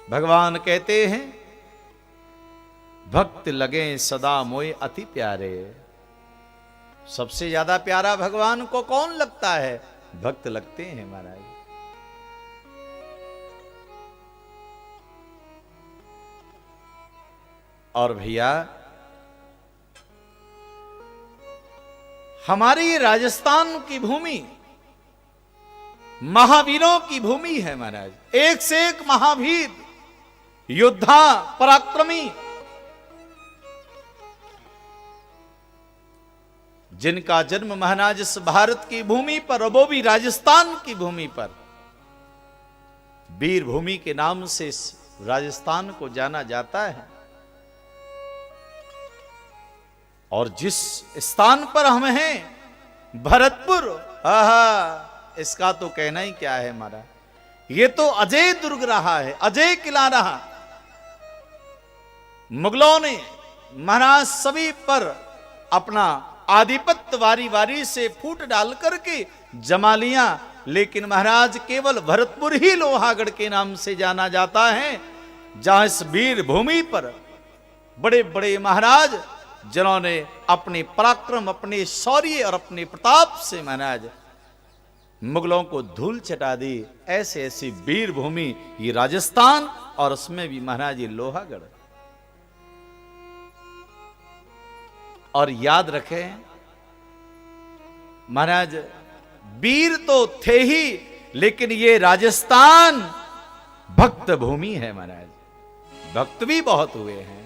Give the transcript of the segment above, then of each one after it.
भगवान कहते हैं भक्त लगे सदा मोए अति प्यारे। सबसे ज्यादा प्यारा भगवान को कौन लगता है? भक्त लगते हैं महाराज। और भैया हमारी राजस्थान की भूमि महावीरों की भूमि है महाराज। एक से एक महावीर, योद्धा, पराक्रमी, जिनका जन्म महाराज इस भारत की भूमि पर, वो भी राजस्थान की भूमि पर, वीर भूमि के नाम से इस राजस्थान को जाना जाता है। और जिस स्थान पर हम हैं, भरतपुर, आहा, इसका तो कहना ही क्या है महाराज। ये तो अजय दुर्ग रहा है, अजय किला रहा। मुगलों ने महाराज सभी पर अपना आधिपत्य वारी वारी से फूट डाल करके जमा लिया, लेकिन महाराज केवल भरतपुर ही लोहागढ़ के नाम से जाना जाता है, जहां इस वीर भूमि पर बड़े बड़े महाराज जिन्होंने अपने पराक्रम, अपने शौर्य और अपने प्रताप से महाराज मुगलों को धूल चटा दी। ऐसे ऐसी वीर भूमि ये राजस्थान, और उसमें भी महाराज ये लोहागढ़। और याद रखें महाराज, वीर तो थे ही, लेकिन ये राजस्थान भक्त भूमि है महाराज। भक्त भी बहुत हुए हैं।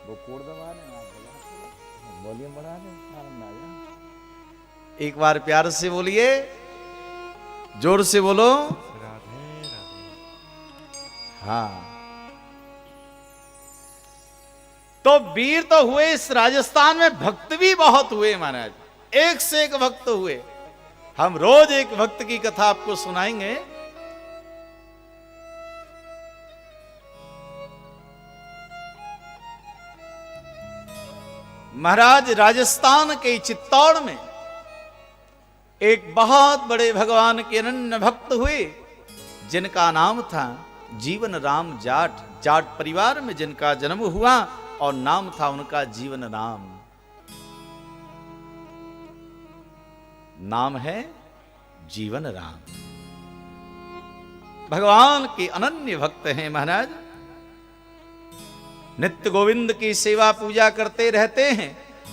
वो कोड दबा रहे हैं, वॉल्यूम बढ़ा दें, आनंद आ जाए। एक बार प्यार से बोलिए, जोर से बोलो, राधे राधे। हाँ। तो वीर तो हुए इस राजस्थान में, भक्त भी बहुत हुए महाराज। एक से एक भक्त हुए। हम रोज एक भक्त की कथा आपको सुनाएंगे। महाराज राजस्थान के चित्तौड़ में एक बहुत बड़े भगवान के अनन्य भक्त हुए, जिनका नाम था जीवन राम जाट। जाट परिवार में जिनका जन्म हुआ और नाम था उनका जीवन राम। नाम है जीवन राम। भगवान के अनन्य भक्त हैं महाराज। नित्य गोविंद की सेवा पूजा करते रहते हैं।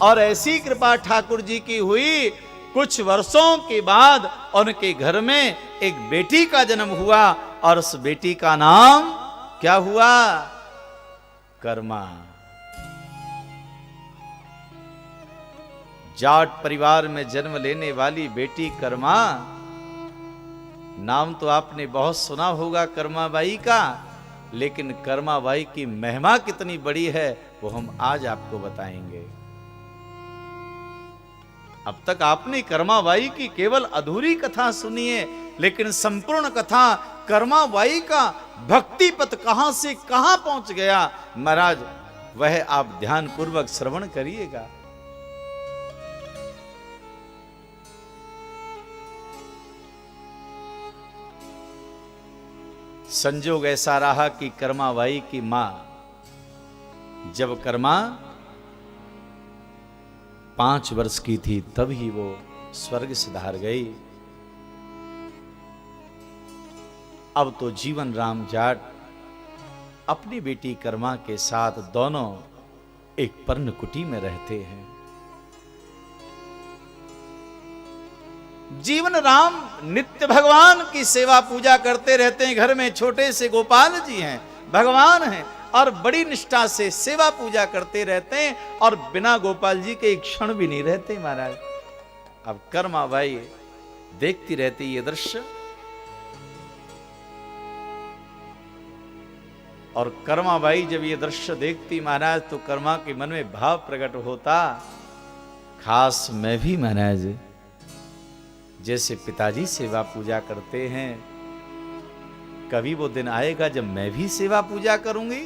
और ऐसी कृपा ठाकुर जी की हुई, कुछ वर्षों के बाद उनके घर में एक बेटी का जन्म हुआ, और उस बेटी का नाम क्या हुआ? कर्मा। जाट परिवार में जन्म लेने वाली बेटी कर्मा। नाम तो आपने बहुत सुना होगा कर्माबाई का, लेकिन कर्माबाई की महिमा कितनी बड़ी है वो हम आज आपको बताएंगे। अब तक आपने कर्माबाई की केवल अधूरी कथा सुनी है, लेकिन संपूर्ण कथा कर्माबाई का भक्ति पथ कहां से कहां पहुंच गया महाराज, वह आप ध्यान पूर्वक श्रवण करिएगा। संजोग ऐसा रहा कि कर्माबाई की मां, जब कर्मा 5 वर्ष की थी तब ही वो स्वर्ग सिधार गई। अब तो जीवन राम जाट अपनी बेटी कर्मा के साथ दोनों एक पर्णकुटी में रहते हैं। जीवन राम नित्य भगवान की सेवा पूजा करते रहते हैं। घर में छोटे से गोपाल जी हैं, भगवान हैं, और बड़ी निष्ठा से सेवा पूजा करते रहते हैं, और बिना गोपाल जी के एक क्षण भी नहीं रहते महाराज। अब कर्माबाई देखती रहती ये दृश्य, और कर्माबाई जब ये दृश्य देखती महाराज, तो कर्मा के मन में भाव प्रकट होता, खास मैं भी महाराज जैसे पिताजी सेवा पूजा करते हैं, कभी वो दिन आएगा जब मैं भी सेवा पूजा करूंगी।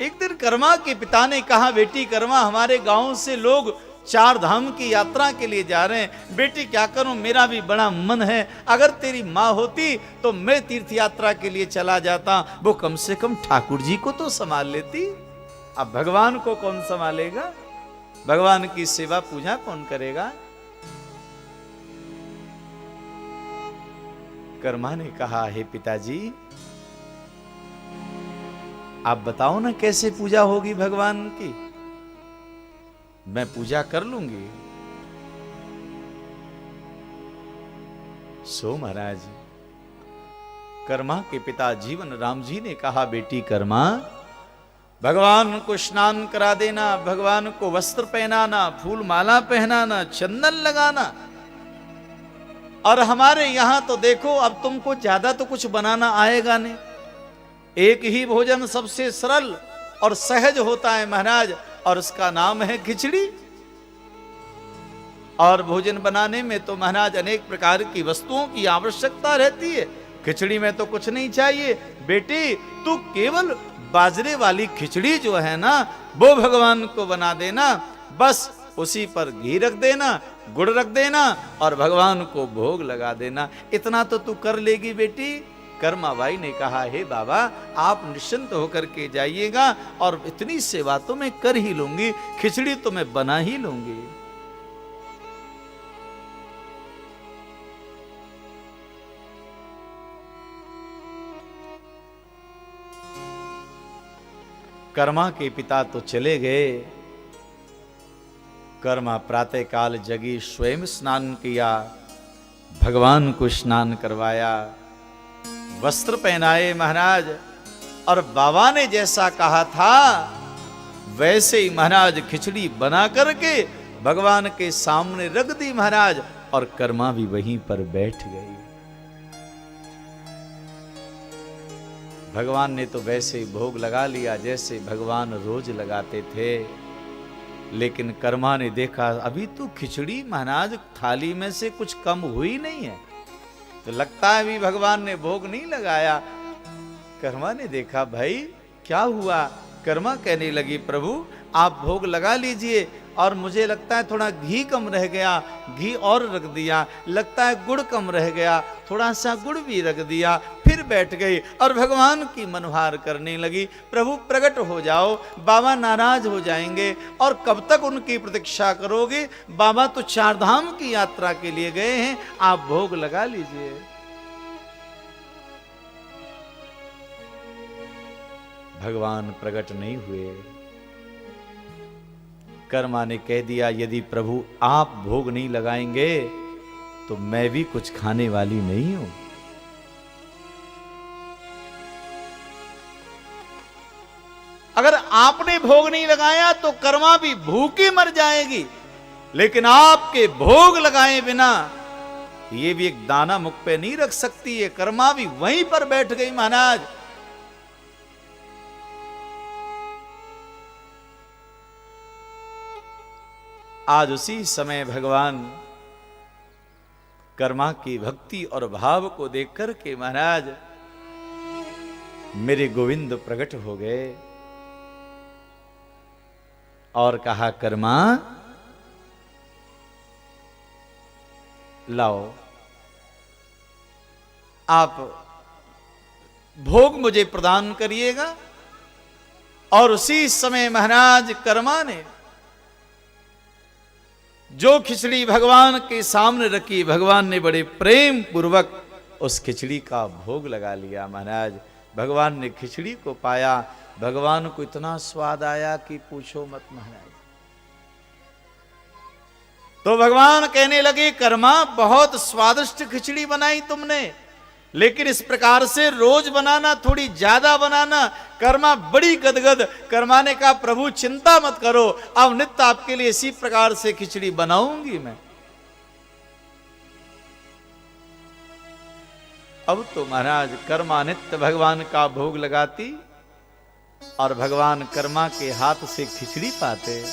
एक दिन कर्मा के पिता ने कहा, बेटी कर्मा, हमारे गांव से लोग चार धाम की यात्रा के लिए जा रहे हैं। बेटी क्या करूं, मेरा भी बड़ा मन है, अगर तेरी माँ होती तो मैं तीर्थ यात्रा के लिए चला जाता, वो कम से कम ठाकुर जी को तो संभाल लेती। अब भगवान को कौन संभालेगा, भगवान की सेवा पूजा कौन करेगा। कर्मा ने कहा, हे पिताजी आप बताओ ना कैसे पूजा होगी भगवान की, मैं पूजा कर लूंगी। सो महाराज कर्मा के पिता जीवन राम जी ने कहा, बेटी कर्मा भगवान को स्नान करा देना, भगवान को वस्त्र पहनाना, फूल माला पहनाना, चंदन लगाना। और हमारे यहां तो देखो, अब तुमको ज्यादा तो कुछ बनाना आएगा नहीं, एक ही भोजन सबसे सरल और सहज होता है महाराज, और उसका नाम है खिचड़ी। और भोजन बनाने में तो महाराज अनेक प्रकार की वस्तुओं की आवश्यकता रहती है, खिचड़ी में तो कुछ नहीं चाहिए। बेटी तू केवल बाजरे वाली खिचड़ी जो है ना, वो भगवान को बना देना, बस उसी पर घी रख देना, गुड़ रख देना और भगवान को भोग लगा देना, इतना तो तू कर लेगी बेटी। कर्माबाई ने कहा, हे बाबा आप निश्चिंत होकर के जाइएगा, और इतनी सेवा तो मैं कर ही लूंगी, खिचड़ी तो मैं बना ही लूंगी। कर्मा के पिता तो चले गए। कर्मा प्रातः काल जगी, स्वयं स्नान किया, भगवान को स्नान करवाया, वस्त्र पहनाए महाराज, और बाबा ने जैसा कहा था वैसे ही महाराज खिचड़ी बना करके भगवान के सामने रख दी महाराज, और कर्मा भी वहीं पर बैठ गई। भगवान ने तो वैसे ही भोग लगा लिया जैसे भगवान रोज लगाते थे, लेकिन कर्मा ने देखा अभी तो खिचड़ी महाराज थाली में से कुछ कम हुई नहीं है, तो लगता है अभी भगवान ने भोग नहीं लगाया। कर्मा ने देखा भाई क्या हुआ, कर्मा कहने लगी, प्रभु आप भोग लगा लीजिए, और मुझे लगता है थोड़ा घी कम रह गया, घी और रख दिया, लगता है गुड़ कम रह गया, थोड़ा सा गुड़ भी रख दिया, फिर बैठ गई और भगवान की मनहार करने लगी, प्रभु प्रकट हो जाओ, बाबा नाराज हो जाएंगे, और कब तक उनकी प्रतीक्षा करोगे, बाबा तो चार धाम की यात्रा के लिए गए हैं, आप भोग लगा लीजिए। भगवान प्रकट नहीं हुए। कर्मा ने कह दिया, यदि प्रभु आप भोग नहीं लगाएंगे तो मैं भी कुछ खाने वाली नहीं हूं। अगर आपने भोग नहीं लगाया तो कर्मा भी भूखी मर जाएगी, लेकिन आपके भोग लगाए बिना ये भी एक दाना मुख पे नहीं रख सकती है। कर्मा भी वहीं पर बैठ गई महाराज। आज उसी समय भगवान कर्मा की भक्ति और भाव को देख कर के महाराज मेरे गोविंद प्रकट हो गए और कहा, कर्मा लाओ, आप भोग मुझे प्रदान करिएगा। और उसी समय महाराज कर्मा ने जो खिचड़ी भगवान के सामने रखी, भगवान ने बड़े प्रेम पूर्वक उस खिचड़ी का भोग लगा लिया। महाराज भगवान ने खिचड़ी को पाया, भगवान को इतना स्वाद आया कि पूछो मत महाराज। तो भगवान कहने लगे, कर्मा बहुत स्वादिष्ट खिचड़ी बनाई तुमने, लेकिन इस प्रकार से रोज बनाना, थोड़ी ज्यादा बनाना। कर्मा बड़ी गदगद। कर्मा ने कहा, प्रभु चिंता मत करो, अब नित्य आपके लिए इसी प्रकार से खिचड़ी बनाऊंगी मैं। अब तो महाराज कर्मा नित्य भगवान का भोग लगाती और भगवान कर्मा के हाथ से खिचड़ी पाते।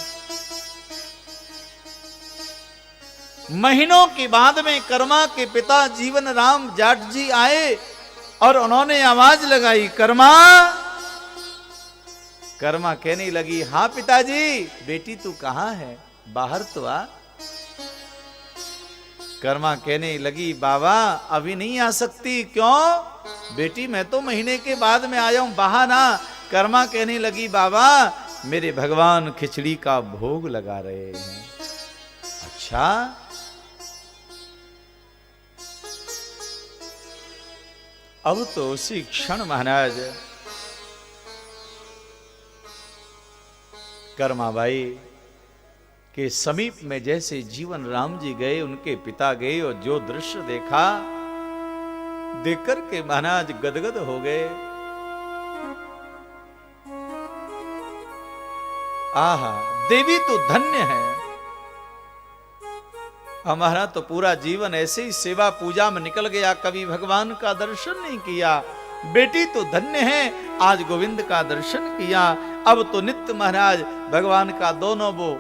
महीनों के बाद में कर्मा के पिता जीवन राम जाट जी आए और उन्होंने आवाज लगाई, कर्मा। कर्मा कहने लगी, हाँ पिताजी। बेटी तू कहां है? बाहर तो आ। कर्मा कहने लगी बाबा अभी नहीं आ सकती। क्यों बेटी, मैं तो महीने के बाद में आया हूं, बाहर आ। कर्मा कहने लगी बाबा मेरे भगवान खिचड़ी का भोग लगा रहे हैं। अच्छा, अब तो उसी क्षण महाराज कर्माबाई के समीप में जैसे जीवन राम जी गए, उनके पिता गए और जो दृश्य देखा, देख कर के महाराज गदगद हो गए। आहा, देवी तो धन्य है। हमारा तो पूरा जीवन ऐसे ही सेवा पूजा में निकल गया, कभी भगवान का दर्शन नहीं किया। बेटी तो धन्य है, आज गोविंद का दर्शन किया। अब तो नित्य महाराज भगवान का दोनों वो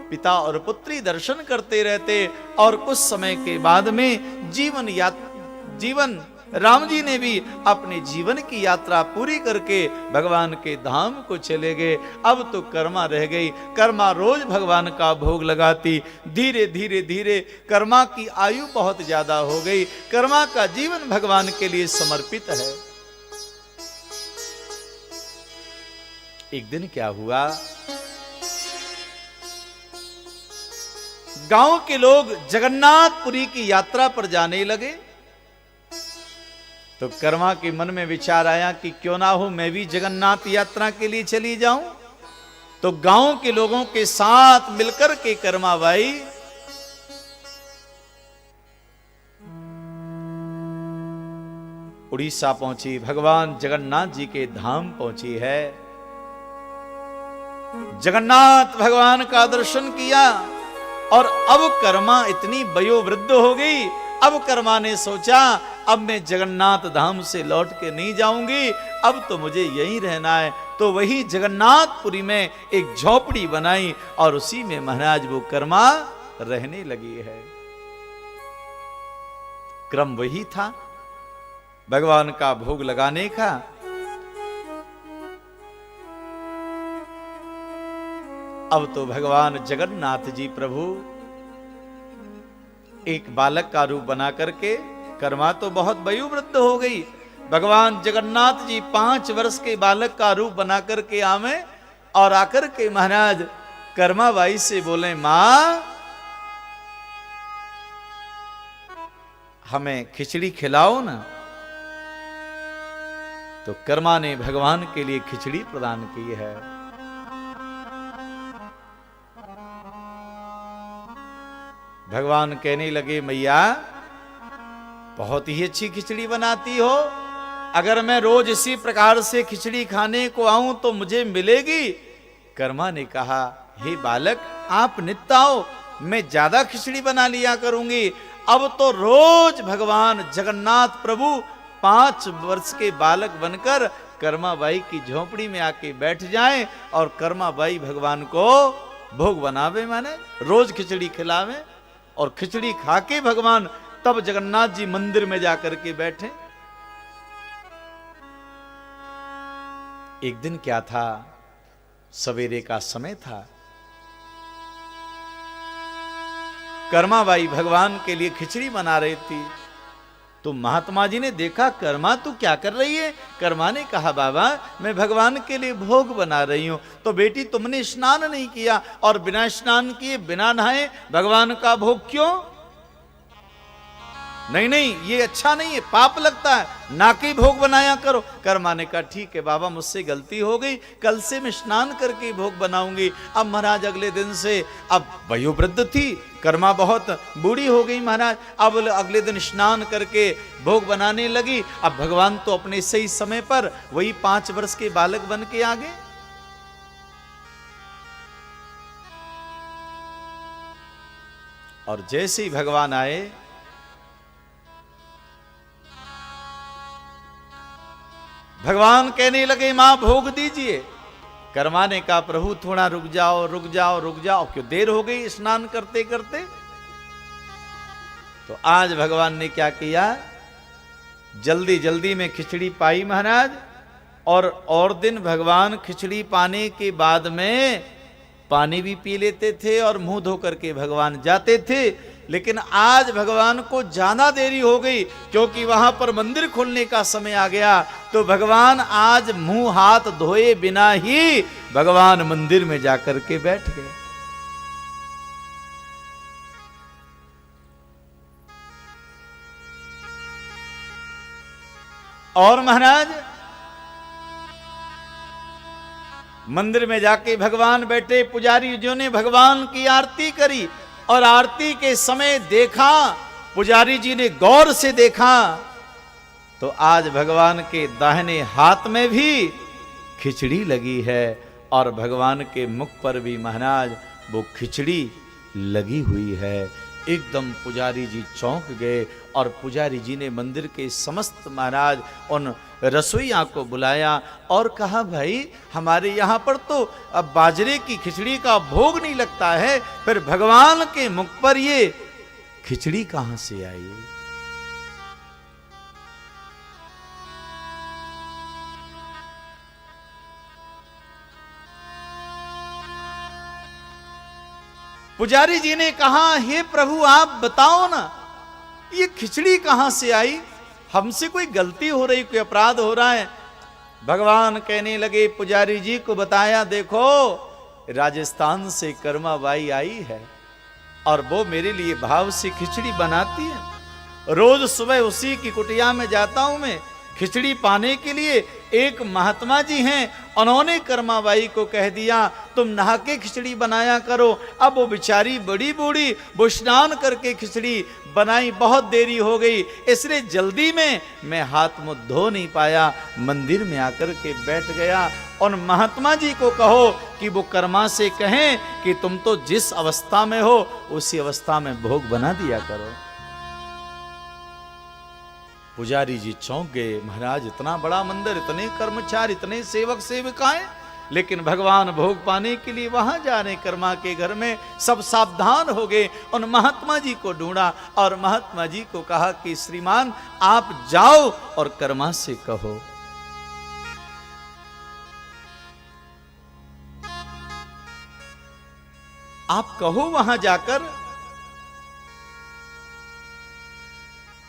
पिता और पुत्री दर्शन करते रहते। और कुछ समय के बाद में जीवन राम जी ने भी अपने जीवन की यात्रा पूरी करके भगवान के धाम को चले गए। अब तो कर्मा रह गई। कर्मा रोज भगवान का भोग लगाती। धीरे धीरे धीरे कर्मा की आयु बहुत ज्यादा हो गई। कर्मा का जीवन भगवान के लिए समर्पित है। एक दिन क्या हुआ, गांव के लोग जगन्नाथपुरी की यात्रा पर जाने लगे। तो कर्मा के मन में विचार आया कि क्यों ना हो मैं भी जगन्नाथ यात्रा के लिए चली जाऊं। तो गांव के लोगों के साथ मिलकर के कर्माबाई उड़ीसा पहुंची, भगवान जगन्नाथ जी के धाम पहुंची है। जगन्नाथ भगवान का दर्शन किया और अब कर्मा इतनी वयोवृद्ध हो गई। अब कर्मा ने सोचा अब मैं जगन्नाथ धाम से लौट के नहीं जाऊंगी, अब तो मुझे यहीं रहना है। तो वही जगन्नाथपुरी में एक झोपड़ी बनाई और उसी में महाराज वो कर्मा रहने लगी है। क्रम वही था भगवान का भोग लगाने का। अब तो भगवान जगन्नाथ जी प्रभु एक बालक का रूप बना करके, कर्मा तो बहुत वयोवृद्ध हो गई, भगवान जगन्नाथ जी 5 वर्ष के बालक का रूप बना करके आवे और आकर के महाराज कर्माबाई से बोले मां हमें खिचड़ी खिलाओ ना। तो कर्मा ने भगवान के लिए खिचड़ी प्रदान की है। भगवान कहने लगे मैया बहुत ही अच्छी खिचड़ी बनाती हो, अगर मैं रोज इसी प्रकार से खिचड़ी खाने को आऊं तो मुझे मिलेगी। कर्मा ने कहा हे बालक आप नित्य आओ, मैं ज्यादा खिचड़ी बना लिया करूंगी। अब तो रोज भगवान जगन्नाथ प्रभु 5 वर्ष के बालक बनकर कर्माबाई की झोपड़ी में आके बैठ जाएं और कर्माबाई भगवान को भोग बनावे, माने रोज खिचड़ी खिलावे और खिचड़ी खा के भगवान तब जगन्नाथ जी मंदिर में जाकर के बैठे। एक दिन क्या था, सवेरे का समय था। कर्माबाई भगवान के लिए खिचड़ी बना रही थी। तो महात्मा जी ने देखा कर्मा तू क्या कर रही है। कर्मा ने कहा बाबा मैं भगवान के लिए भोग बना रही हूं। तो बेटी तुमने स्नान नहीं किया और बिना स्नान किए बिना नहाए भगवान का भोग क्यों? नहीं नहीं ये अच्छा नहीं है, पाप लगता है, ना के भोग बनाया करो। कर्मा ने कहा ठीक है बाबा मुझसे गलती हो गई, कल से मैं स्नान करके भोग बनाऊंगी। अब महाराज अगले दिन से, अब वयोवृद्ध थी कर्मा, बहुत बूढ़ी हो गई महाराज, अब अगले दिन स्नान करके भोग बनाने लगी। अब भगवान तो अपने सही समय पर वही 5 वर्ष के बालक बन के आ गए। और जैसे ही भगवान आए भगवान कहने लगे मां भोग दीजिए। कर्मा ने कहा प्रभु थोड़ा रुक जाओ रुक जाओ रुक जाओ, क्यों देर हो गई स्नान करते करते। तो आज भगवान ने क्या किया, जल्दी जल्दी में खिचड़ी पाई महाराज। और दिन भगवान खिचड़ी पाने के बाद में पानी भी पी लेते थे और मुंह धो करके भगवान जाते थे। लेकिन आज भगवान को ज्यादा देरी हो गई, क्योंकि वहां पर मंदिर खोलने का समय आ गया। तो भगवान आज मुंह हाथ धोए बिना ही भगवान मंदिर में जाकर के बैठ गए। और महाराज मंदिर में जाके भगवान बैठे, पुजारी जी ने भगवान की आरती करी और आरती के समय देखा, पुजारी जी ने गौर से देखा तो आज भगवान के दाहिने हाथ में भी खिचड़ी लगी है और भगवान के मुख पर भी महाराज वो खिचड़ी लगी हुई है। एकदम पुजारी जी चौंक गए और पुजारी जी ने मंदिर के समस्त महाराज उन रसोइया को बुलाया और कहा, भाई हमारे यहाँ पर तो अब बाजरे की खिचड़ी का भोग नहीं लगता है, फिर भगवान के मुख पर ये खिचड़ी कहां से आई? पुजारी जी ने कहा, हे प्रभु आप बताओ ना, ये खिचड़ी कहां से आई? हमसे कोई गलती हो रही, कोई अपराध हो रहा है? भगवान कहने लगे, पुजारी जी को बताया, देखो राजस्थान से कर्मा बाई आई है और वो मेरे लिए भाव से खिचड़ी बनाती है। रोज सुबह उसी की कुटिया में जाता हूं मैं खिचड़ी पाने के लिए। एक महात्मा जी हैं, उन्होंने कर्माबाई को कह दिया तुम नहा के खिचड़ी बनाया करो। अब वो बेचारी बड़ी बूढ़ी, वो स्नान करके खिचड़ी बनाई, बहुत देरी हो गई, इसलिए जल्दी में मैं हाथ मुंह धो नहीं पाया, मंदिर में आकर के बैठ गया। और महात्मा जी को कहो कि वो कर्मा से कहें कि तुम तो जिस अवस्था में हो उसी अवस्था में भोग बना दिया करो। पुजारी जी चौंक गए, महाराज इतना बड़ा मंदिर, इतने कर्मचारी, इतने सेवक सेविकाएं, लेकिन भगवान भोग पाने के लिए वहां जा रहे कर्मा के घर में। सब सावधान हो गए, उन महात्मा जी को ढूंढा और महात्मा जी को कहा कि श्रीमान आप जाओ और कर्मा से कहो। आप कहो वहां जाकर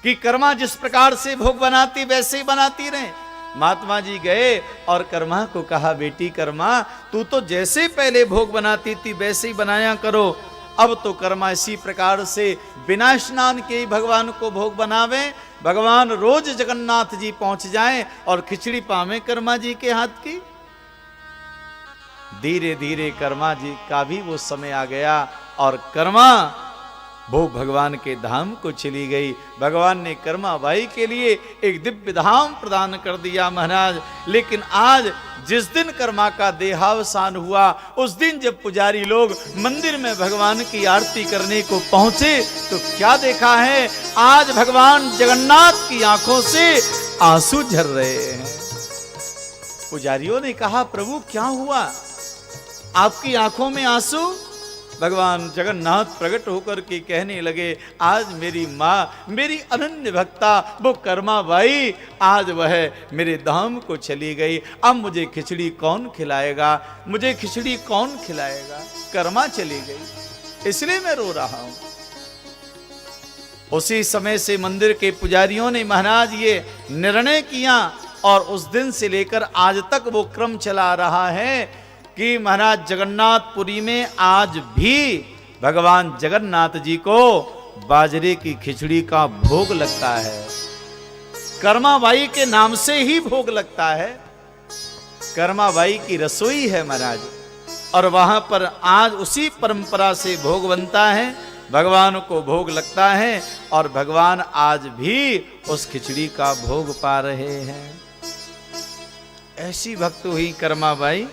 कि कर्मा जिस प्रकार से भोग बनाती वैसे ही बनाती रहे। महात्मा जी गए और कर्मा को कहा, बेटी कर्मा तू तो जैसे पहले भोग बनाती थी वैसे ही बनाया करो। अब तो कर्मा इसी प्रकार से बिना स्नान के ही भगवान को भोग बनावे। भगवान रोज जगन्नाथ जी पहुंच जाएं और खिचड़ी पावे कर्मा जी के हाथ की। धीरे धीरे कर्मा जी का भी वो समय आ गया और कर्मा वो भगवान के धाम को चली गई। भगवान ने कर्मा बाई के लिए एक दिव्य धाम प्रदान कर दिया महाराज। लेकिन आज जिस दिन कर्मा का देहावसान हुआ, उस दिन जब पुजारी लोग मंदिर में भगवान की आरती करने को पहुंचे तो क्या देखा है, आज भगवान जगन्नाथ की आंखों से आंसू झर रहे हैं। पुजारियों ने कहा, प्रभु क्या हुआ, आपकी आंखों में आंसू? भगवान जगन्नाथ प्रकट होकर के कहने लगे, आज मेरी माँ, मेरी अनन्य भक्ता वो कर्मा बाई, आज वह मेरे धाम को चली गई। अब मुझे खिचड़ी कौन खिलाएगा, मुझे खिचड़ी कौन खिलाएगा? कर्मा चली गई, इसलिए मैं रो रहा हूं। उसी समय से मंदिर के पुजारियों ने महाराज ये निर्णय किया और उस दिन से लेकर आज तक वो क्रम चला रहा है कि महाराज जगन्नाथपुरी में आज भी भगवान जगन्नाथ जी को बाजरे की खिचड़ी का भोग लगता है। कर्माबाई के नाम से ही भोग लगता है, कर्माबाई की रसोई है महाराज, और वहां पर आज उसी परंपरा से भोग बनता है, भगवान को भोग लगता है और भगवान आज भी उस खिचड़ी का भोग पा रहे हैं। ऐसी भक्त हुई कर्माबाई।